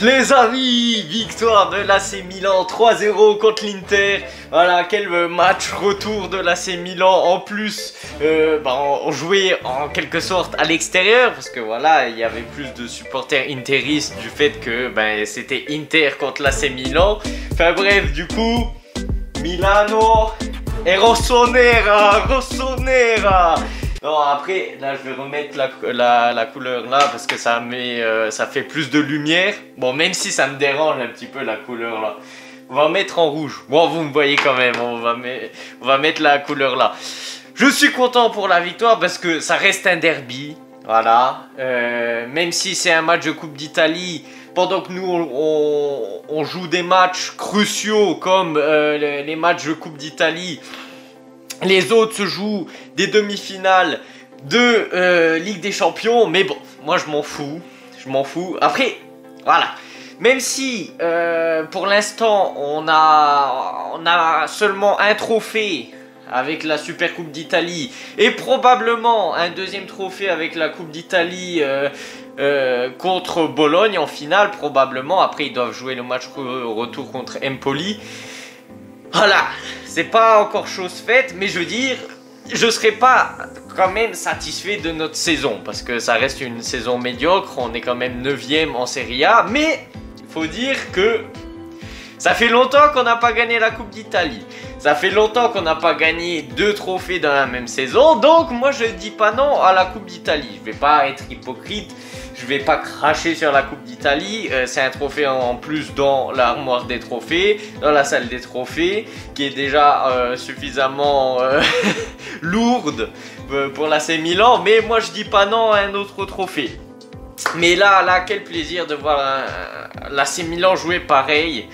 Les amis, victoire de l'AC Milan 3-0 contre l'Inter. Voilà, quel match retour de l'AC Milan. En plus, on jouait en quelque sorte à l'extérieur parce que voilà, il y avait plus de supporters interistes du fait que c'était Inter contre l'AC Milan. Enfin bref, du coup, Milano et Rossonera. Non, après, là, je vais remettre la couleur là parce que ça fait plus de lumière. Bon, même si ça me dérange un petit peu la couleur là. On va mettre en rouge. Bon, vous me voyez quand même. On va mettre la couleur là. Je suis content pour la victoire parce que ça reste un derby. Voilà. Même si c'est un match de Coupe d'Italie, pendant que nous, on joue des matchs cruciaux comme les matchs de Coupe d'Italie, les autres se jouent des demi-finales de Ligue des Champions. Mais bon, moi je m'en fous. Après, voilà. Même si pour l'instant on a seulement un trophée avec la Super Coupe d'Italie et probablement un deuxième trophée avec la Coupe d'Italie contre Bologne en finale, probablement. Après ils doivent jouer le match retour contre Empoli. Voilà, c'est pas encore chose faite, mais je veux dire, je serais pas quand même satisfait de notre saison parce que ça reste une saison médiocre. On est quand même 9e en Serie A, mais il faut dire que ça fait longtemps qu'on n'a pas gagné la Coupe d'Italie. Ça fait longtemps qu'on n'a pas gagné 2 trophées dans la même saison. Donc moi je dis pas non à la Coupe d'Italie. Je vais pas être hypocrite. Je vais pas cracher sur la Coupe d'Italie. C'est un trophée en plus dans l'armoire des trophées, dans la salle des trophées, qui est déjà suffisamment lourde pour l'AC Milan. Mais moi je dis pas non à un autre trophée. Mais là quel plaisir de voir l'AC Milan jouer pareil.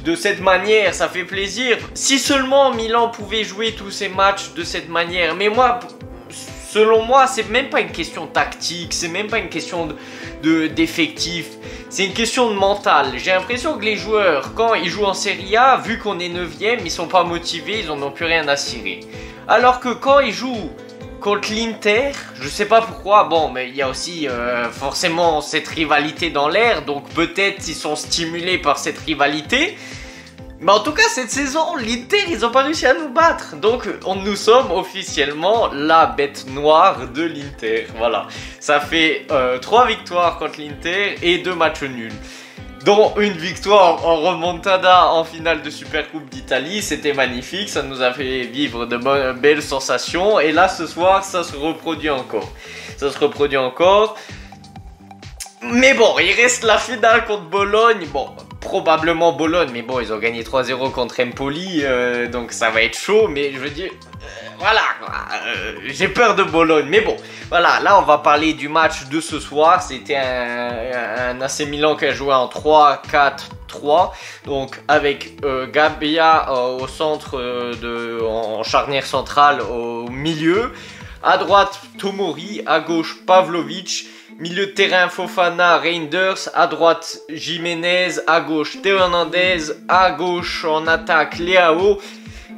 De cette manière, ça fait plaisir. Si seulement Milan pouvait jouer tous ces matchs de cette manière. Mais moi, selon moi, c'est même pas une question tactique. C'est même pas une question d'effectif. C'est une question de mental. J'ai l'impression que les joueurs, quand ils jouent en Serie A, vu qu'on est 9e, ils sont pas motivés, ils en ont plus rien à cirer. Alors que quand ils jouent contre l'Inter, je sais pas pourquoi, bon, mais il y a aussi forcément cette rivalité dans l'air, donc peut-être ils sont stimulés par cette rivalité. Mais en tout cas, cette saison, l'Inter, ils ont pas réussi à nous battre. Donc, nous sommes officiellement la bête noire de l'Inter. Voilà, ça fait 3 victoires contre l'Inter et 2 matchs nuls. Dont une victoire en remontada en finale de Super Coupe d'Italie. C'était magnifique, ça nous a fait vivre de belles sensations. Et là, ce soir, ça se reproduit encore. Mais bon, il reste la finale contre Bologne. Bon, probablement Bologne, mais bon, ils ont gagné 3-0 contre Empoli. Donc ça va être chaud, mais je veux dire... Voilà, j'ai peur de Bologne, mais bon, voilà, là on va parler du match de ce soir. C'était un AC Milan qui a joué en 3-4-3, donc avec Gabbia au centre, en charnière centrale au milieu, à droite Tomori, à gauche Pavlovic, milieu de terrain Fofana, Reinders, à droite Jiménez, à gauche Théo Hernandez, à gauche en attaque Leao.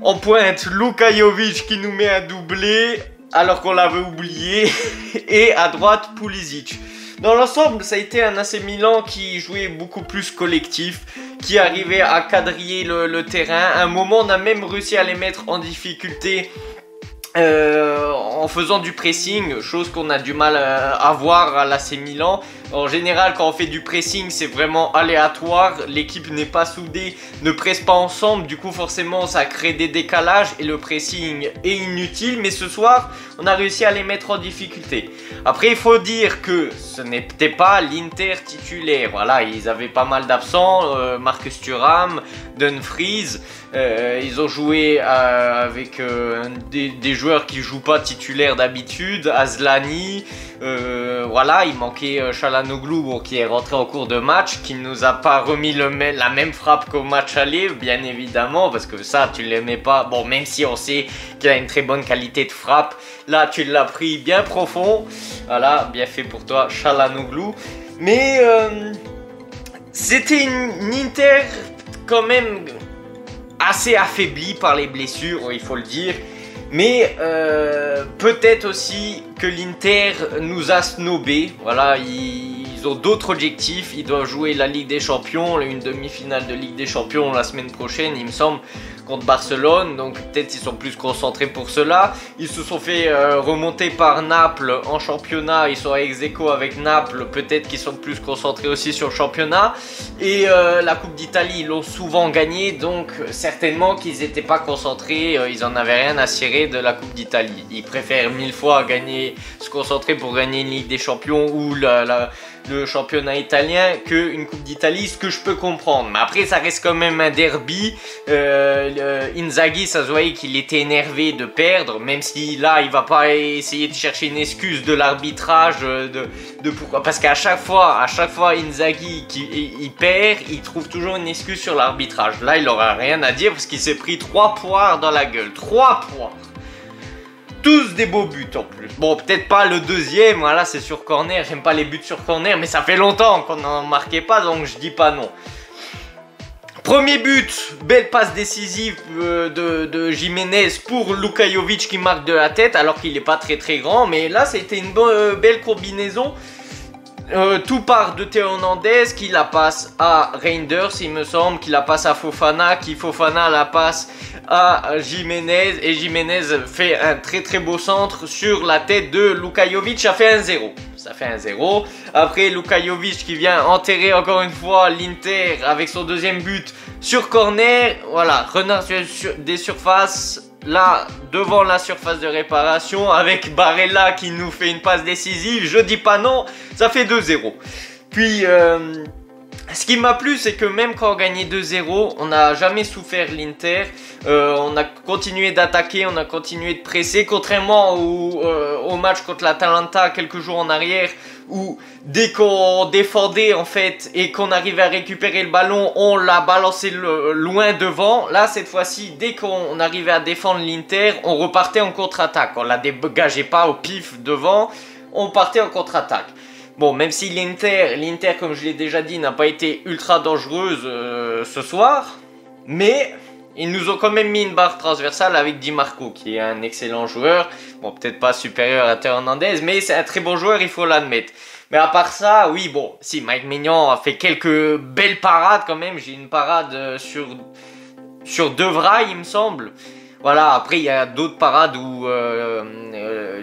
En pointe, Luka Jovic qui nous met un doublé alors qu'on l'avait oublié. Et à droite, Pulisic. Dans l'ensemble, ça a été un AC Milan qui jouait beaucoup plus collectif, qui arrivait à quadriller le terrain. À un moment, on a même réussi à les mettre en difficulté en faisant du pressing, chose qu'on a du mal à voir à l'AC Milan. En général, quand on fait du pressing, c'est vraiment aléatoire. L'équipe n'est pas soudée, ne presse pas ensemble. Du coup, forcément, ça crée des décalages et le pressing est inutile. Mais ce soir, on a réussi à les mettre en difficulté. Après, il faut dire que ce n'était pas l'Inter titulaire. Voilà, ils avaient pas mal d'absents. Marcus Thuram, Dumfries. Ils ont joué avec des joueurs qui jouent pas titulaires d'habitude. Asllani. Voilà, il manquait Çalhanoğlu qui est rentré en cours de match, qui ne nous a pas remis la même frappe qu'au match aller, bien évidemment, parce que ça tu l'aimais pas. Bon, même si on sait qu'il a une très bonne qualité de frappe, là tu l'as pris bien profond. Voilà, bien fait pour toi Çalhanoğlu. Mais c'était une Inter quand même assez affaiblie par les blessures, il faut le dire. Mais peut-être aussi que l'Inter nous a snobé. Voilà, ils ils ont d'autres objectifs. Ils doivent jouer la Ligue des Champions, une demi-finale de Ligue des Champions la semaine prochaine, il me semble, contre Barcelone. Donc peut-être ils sont plus concentrés pour cela. Ils se sont fait remonter par Naples en championnat. Ils sont ex-aequo avec Naples. Peut-être qu'ils sont plus concentrés aussi sur le championnat. Et la Coupe d'Italie, ils l'ont souvent gagnée. Donc certainement qu'ils n'étaient pas concentrés. Ils en avaient rien à cirer de la Coupe d'Italie. Ils préfèrent 1000 fois se concentrer pour gagner une Ligue des Champions ou le championnat italien qu'une Coupe d'Italie, ce que je peux comprendre. Mais après, ça reste quand même un derby. Inzaghi, ça se voyait qu'il était énervé de perdre, même si là, il va pas essayer de chercher une excuse de l'arbitrage, de pourquoi. Parce qu'à chaque fois, Inzaghi il perd, il trouve toujours une excuse sur l'arbitrage. Là, il aura rien à dire parce qu'il s'est pris 3 poires dans la gueule. 3 poires. Tous des beaux buts en plus. Bon, peut-être pas le deuxième, voilà, c'est sur corner. J'aime pas les buts sur corner, mais ça fait longtemps qu'on n'en marquait pas, donc je dis pas non. Premier but, belle passe décisive de Jiménez pour Luka Jovic qui marque de la tête, alors qu'il n'est pas très grand. Mais là, c'était une belle combinaison. Tout part de Théo Hernandez qui la passe à Reinders, il me semble, qui la passe à Fofana, Fofana la passe à Jiménez, et Jiménez fait un très beau centre sur la tête de Luka Jovic. Ça fait 1-0. Ça fait 1-0. Après, Luka Jovic qui vient enterrer encore une fois l'Inter avec son deuxième but sur corner. Voilà, renard sur des surfaces. Là, devant la surface de réparation, avec Barella qui nous fait une passe décisive, je dis pas non, ça fait 2-0. Puis, ce qui m'a plu, c'est que même quand on gagnait 2-0, on n'a jamais souffert l'Inter. On a continué d'attaquer, on a continué de presser, contrairement au match contre l'Atalanta quelques jours en arrière, où dès qu'on défendait en fait et qu'on arrivait à récupérer le ballon, on l'a balancé loin devant. Là, cette fois-ci, dès qu'on arrivait à défendre l'Inter, on repartait en contre-attaque. On la dégageait pas au pif devant, on partait en contre-attaque. Bon, même si l'Inter, comme je l'ai déjà dit, n'a pas été ultra dangereuse ce soir, mais ils nous ont quand même mis une barre transversale avec Di Marco, qui est un excellent joueur. Bon, peut-être pas supérieur à Théo Hernandez, mais c'est un très bon joueur, il faut l'admettre. Mais à part ça, oui, bon, si Mike Maignan a fait quelques belles parades quand même. J'ai une parade sur Devray, il me semble. Voilà, après il y a d'autres parades où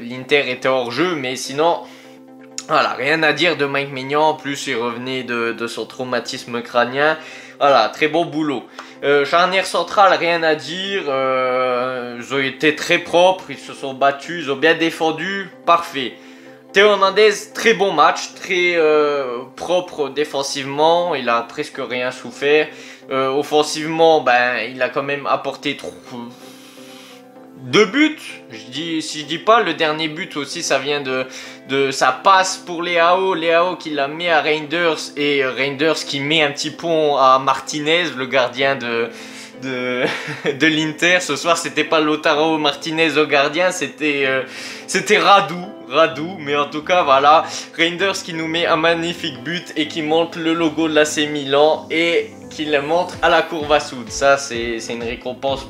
l'Inter était hors jeu, mais sinon, voilà, rien à dire de Mike Maignan. En plus, il revenait de son traumatisme crânien. Voilà, très bon boulot. Charnière centrale, rien à dire. Ils ont été très propres, ils se sont battus, ils ont bien défendu, parfait. Théo Hernandez, très bon match, très propre défensivement, il a presque rien souffert. Offensivement, ben, il a quand même apporté 2 buts. Si je dis pas, le dernier but aussi, ça vient de sa passe pour Leao qui la met à Reinders, et Reinders qui met un petit pont à Martinez, le gardien de l'Inter. Ce soir, c'était pas Lautaro Martinez au gardien, c'était Radou, mais en tout cas voilà, Reinders qui nous met un magnifique but et qui montre le logo de l'AC Milan et qui le montre à la Cour Vassoud. Ça, c'est une récompense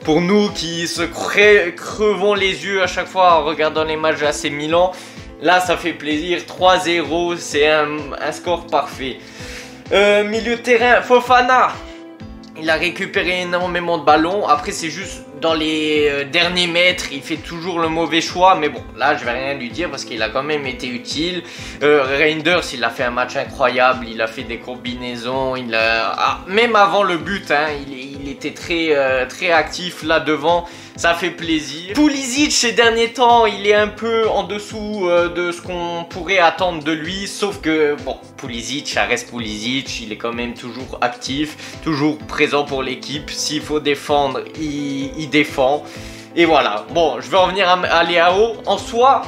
pour nous qui se crevons les yeux à chaque fois en regardant les matchs de l'AC Milan. Là, ça fait plaisir. 3-0, c'est un score parfait. Milieu de terrain, Fofana. Il a récupéré énormément de ballons. Après, c'est juste dans les derniers mètres, il fait toujours le mauvais choix. Mais bon, là, je vais rien lui dire parce qu'il a quand même été utile. Reinders, il a fait un match incroyable. Il a fait des combinaisons. Même avant le but, hein, il était très actif là devant. Ça fait plaisir. Pulisic, ces derniers temps, il est un peu en dessous de ce qu'on pourrait attendre de lui. Sauf que, bon, Pulisic, ça reste Pulisic. Il est quand même toujours actif, toujours présent pour l'équipe. S'il faut défendre, il défend. Et voilà. Bon, je vais revenir à Leao. En soi,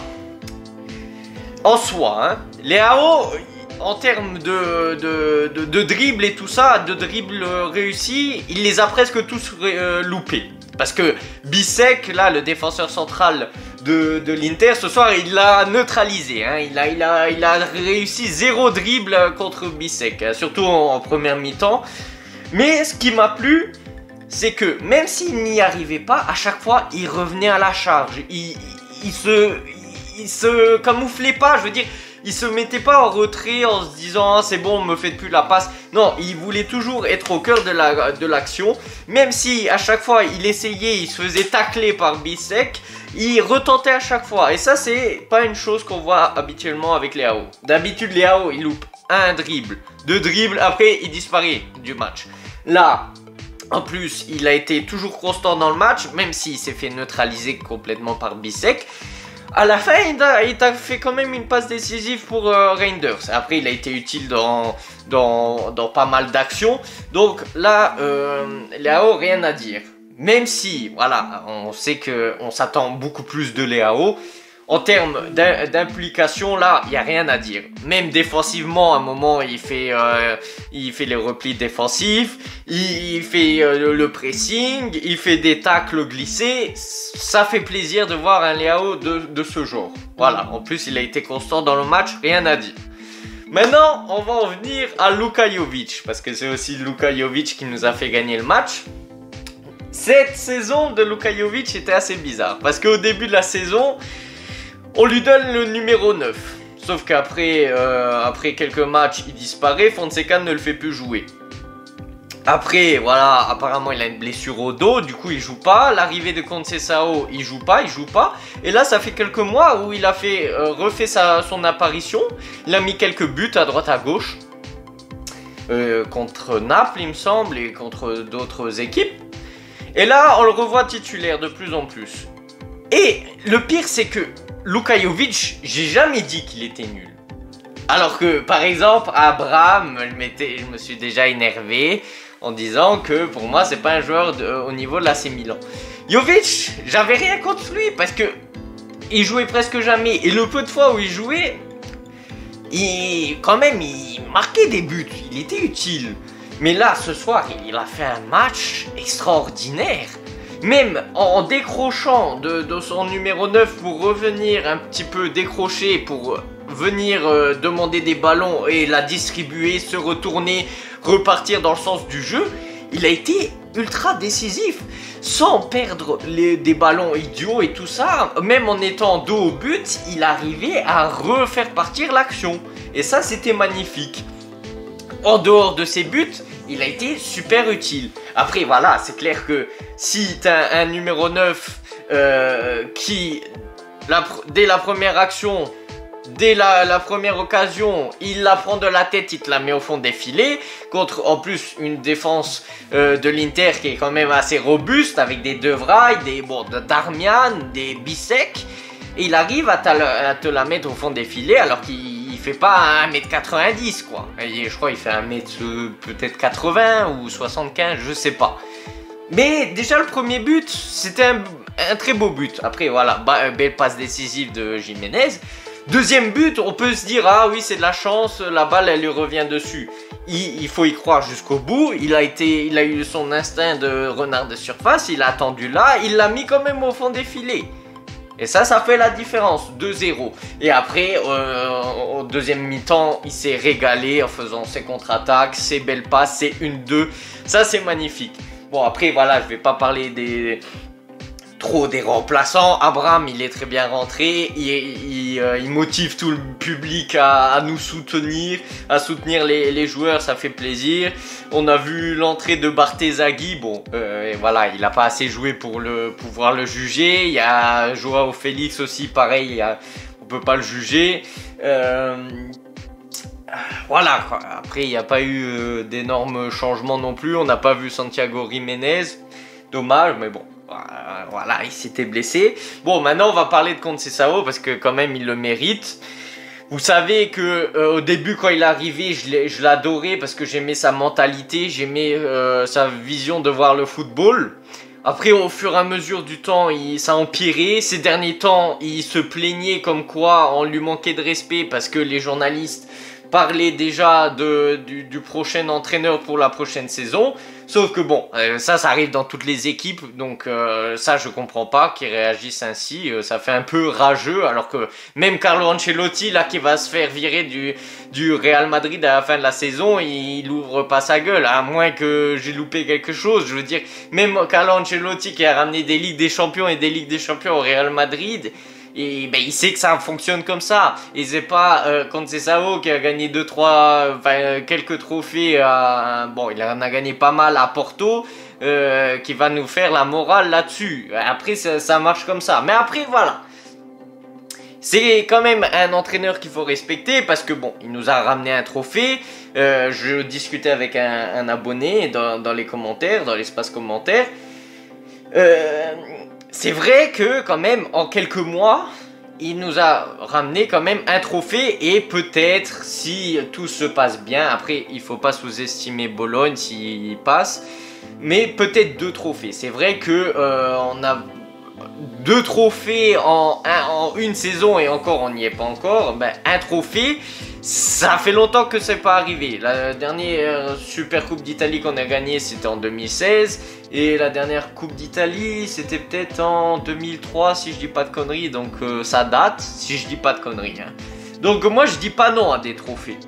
hein, Leao, en termes de dribble et tout ça, de dribble réussi, il les a presque tous loupés. Parce que Bissek, là, le défenseur central de l'Inter, ce soir, il l'a neutralisé. Hein. Il a réussi 0 dribble contre Bissek, hein, surtout en première mi-temps. Mais ce qui m'a plu, c'est que même s'il n'y arrivait pas, à chaque fois, il revenait à la charge. Il se camouflait pas, je veux dire. il se mettait pas en retrait en se disant ah, c'est bon, me faites plus la passe. Non, il voulait toujours être au cœur de l'action. Même si à chaque fois il essayait, il se faisait tacler par Bissek, il retentait à chaque fois. Et ça, c'est pas une chose qu'on voit habituellement avec Leao. D'habitude, Leao, il loupe un dribble, deux dribbles, après il disparaît du match. Là, en plus, il a été toujours constant dans le match, même s'il s'est fait neutraliser complètement par Bissek. À la fin, il a fait quand même une passe décisive pour Reinders. Après, il a été utile dans pas mal d'actions. Donc là, Leao, rien à dire. Même si, voilà, on sait qu'on s'attend beaucoup plus de Leao. En termes d'implication, là, il n'y a rien à dire. Même défensivement, à un moment, il fait les replis défensifs, il fait le pressing, il fait des tacles glissés. Ça fait plaisir de voir un Leao de ce genre. Voilà, en plus, il a été constant dans le match, rien à dire. Maintenant, on va en venir à Luka Jovic, parce que c'est aussi Luka Jovic qui nous a fait gagner le match. Cette saison de Luka Jovic était assez bizarre, parce qu'au début de la saison, on lui donne le numéro 9. Sauf qu'après après quelques matchs, il disparaît. Fonseca ne le fait plus jouer. Après, voilà, apparemment, il a une blessure au dos. Du coup, il joue pas. L'arrivée de Conceição, il joue pas. Et là, ça fait quelques mois où il a refait son apparition. Il a mis quelques buts à droite à gauche. Contre Naples, il me semble, et contre d'autres équipes. Et là, on le revoit titulaire de plus en plus. Et le pire, c'est que Luka Jovic, j'ai jamais dit qu'il était nul. Alors que, par exemple, Abraham, je me suis déjà énervé en disant que pour moi, c'est pas un joueur au niveau de l'AC Milan. Jovic, j'avais rien contre lui parce que il jouait presque jamais. Et le peu de fois où il jouait, quand même, il marquait des buts. Il était utile. Mais là, ce soir, il a fait un match extraordinaire. Même en décrochant de son numéro 9 pour revenir un petit peu décrocher, pour venir demander des ballons et la distribuer, se retourner, repartir dans le sens du jeu, il a été ultra décisif, sans perdre des ballons idiots et tout ça. Même en étant dos au but, il arrivait à refaire partir l'action. Et ça, c'était magnifique. En dehors de ses buts, il a été super utile. Après, voilà, c'est clair que si tu as un numéro 9 qui, dès la première action, dès la première occasion, il la prend de la tête, il te la met au fond des filets, contre en plus une défense de l'Inter qui est quand même assez robuste, avec des De Vrij, des Darmian, des Bissek, et il arrive à te la mettre au fond des filets alors qu'il fait pas 1m90 quoi. Et je crois qu'il fait 1m peut-être 80 ou 75, je sais pas. Mais déjà le premier but, c'était un très beau but. Après voilà, belle passe décisive de Jiménez. Deuxième but, on peut se dire ah oui c'est de la chance, la balle elle lui revient dessus. Il faut y croire jusqu'au bout. Il a eu son instinct de renard de surface, il a attendu là, il l'a mis quand même au fond des filets. Et ça fait la différence, 2-0. Et après, au deuxième mi-temps, il s'est régalé en faisant ses contre-attaques, ses belles passes, ses 1-2. Ça, c'est magnifique. Bon, après, voilà, je vais pas parler trop des remplaçants. Abraham, il est très bien rentré. Il motive tout le public à nous soutenir, à soutenir les joueurs. Ça fait plaisir. On a vu l'entrée de Barthez-Zaghi. Bon, voilà, il n'a pas assez joué pour pouvoir le juger. Il y a Joao Félix aussi, pareil. On peut pas le juger. Voilà, quoi. Après, il n'y a pas eu d'énormes changements non plus. On n'a pas vu Santiago Jiménez. Dommage, mais bon. Voilà, il s'était blessé. Bon, maintenant on va parler de Conceição parce que quand même il le mérite. Vous savez que au début quand il est arrivé, je l'adorais parce que j'aimais sa mentalité, j'aimais sa vision de voir le football. Après, au fur et à mesure du temps, ça a empiré. Ces derniers temps, il se plaignait comme quoi on lui manquait de respect parce que les journalistes parlaient déjà du prochain entraîneur pour la prochaine saison. Sauf que bon, ça arrive dans toutes les équipes, donc ça je comprends pas qu'ils réagissent ainsi, ça fait un peu rageux, alors que même Carlo Ancelotti là qui va se faire virer du Real Madrid à la fin de la saison, il ouvre pas sa gueule, à moins que j'ai loupé quelque chose. Je veux dire, même Carlo Ancelotti qui a ramené des Ligues des Champions et des Ligues des Champions au Real Madrid, Et ben, il sait que ça fonctionne comme ça. Et c'est pas Conceição qui a gagné 2-3, quelques trophées. Bon, il en a gagné pas mal à Porto. Qui va nous faire la morale là-dessus. Après, ça marche comme ça. Mais après, voilà. C'est quand même un entraîneur qu'il faut respecter parce que bon, il nous a ramené un trophée. Je discutais avec un abonné dans les commentaires, dans l'espace commentaire. C'est vrai que quand même, en quelques mois, il nous a ramené quand même un trophée et peut-être si tout se passe bien, après il faut pas sous-estimer Bologne s'il passe, mais peut-être 2 trophées. C'est vrai que on a 2 trophées en une saison et encore on n'y est pas encore. Ben, un trophée, ça fait longtemps que c'est pas arrivé. La dernière Super Coupe d'Italie qu'on a gagnée c'était en 2016 et la dernière Coupe d'Italie c'était peut-être en 2003 si je dis pas de conneries, donc ça date si je dis pas de conneries. Hein. Donc moi je dis pas non à des trophées.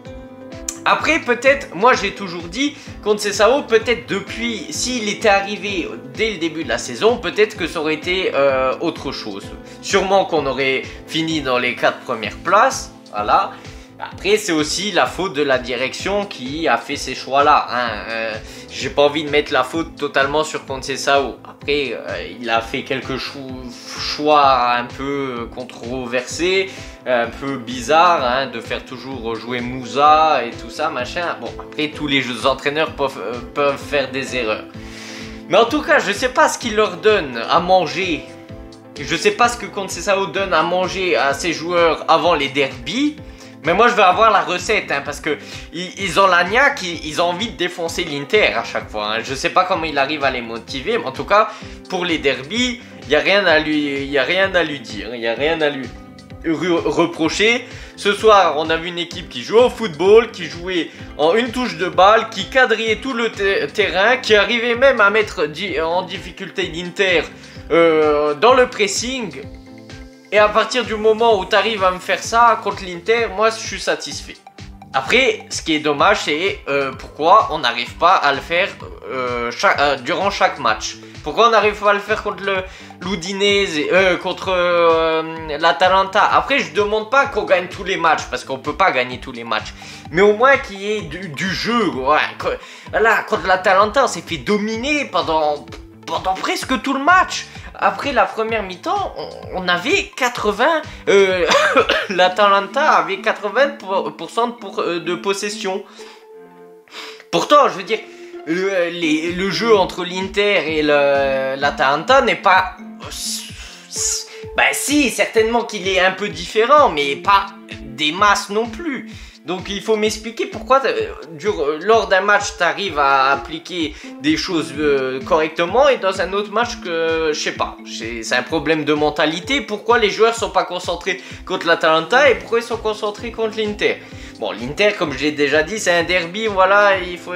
Après peut-être, moi j'ai toujours dit, Conceição peut-être depuis, s'il était arrivé dès le début de la saison, peut-être que ça aurait été autre chose. Sûrement qu'on aurait fini dans les 4 premières places, voilà. Après c'est aussi la faute de la direction qui a fait ces choix-là. Hein. J'ai pas envie de mettre la faute totalement sur Conceição. Après il a fait quelques choix un peu controversés, un peu bizarre, hein, de faire toujours jouer Moussa et tout ça, machin. Bon, après, tous les entraîneurs peuvent faire des erreurs. Mais en tout cas, je sais pas ce qu'il leur donne à manger. Je sais pas ce que Conceição donne à manger à ses joueurs avant les derbies. Mais moi, je vais avoir la recette, hein, parce que ils ont la niaque, ils ont envie de défoncer l'Inter à chaque fois. Hein. Je sais pas comment il arrive à les motiver, mais en tout cas, pour les derbies, il n'y a rien à lui dire, il n'y a rien à lui reprocher. Ce soir on a vu une équipe qui jouait au football, qui jouait en une touche de balle, qui quadrillait tout le terrain, qui arrivait même à mettre en difficulté l'Inter dans le pressing. Et à partir du moment où tu arrives à me faire ça contre l'Inter, moi je suis satisfait. Après, ce qui est dommage, c'est pourquoi on n'arrive pas à le faire durant chaque match. Pourquoi on n'arrive pas à le faire contre l'Udinese, contre l'Atalanta. Après, je ne demande pas qu'on gagne tous les matchs, parce qu'on ne peut pas gagner tous les matchs. Mais au moins qu'il y ait du jeu. Ouais. Là, contre l'Atalanta, on s'est fait dominer pendant presque tout le match. Après la première mi-temps, on avait 80... l'Atalanta avait 80% de possession. Pourtant, je veux dire... Le jeu entre l'Inter et l'Atalanta n'est pas... Bah si, certainement qu'il est un peu différent, mais pas des masses non plus. Donc il faut m'expliquer pourquoi lors d'un match tu arrives à appliquer des choses correctement et dans un autre match que je sais pas, c'est un problème de mentalité. Pourquoi les joueurs sont pas concentrés contre l'Atalanta et pourquoi ils sont concentrés contre l'Inter? Bon, l'Inter, comme je l'ai déjà dit, c'est un derby, voilà, il faut...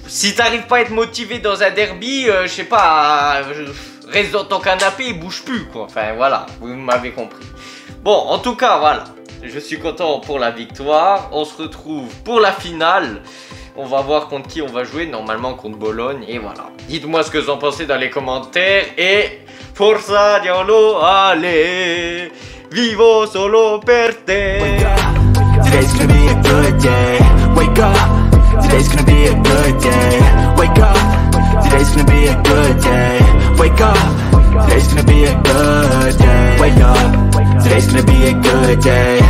Si t'arrives pas à être motivé dans un derby, je sais pas, reste dans ton canapé et bouge plus quoi. Enfin voilà, vous m'avez compris. Bon, en tout cas, voilà. Je suis content pour la victoire. On se retrouve pour la finale. On va voir contre qui on va jouer. Normalement contre Bologne. Et voilà. Dites-moi ce que vous en pensez dans les commentaires. Et Forza Diavolo, allez. Vivo solo per te. Today's gonna be a good day. Wake up. Today's gonna be a good day. Wake up. Today's gonna be a good day. Wake up. Today's gonna be a good day. Wake up. Today's gonna be a good day.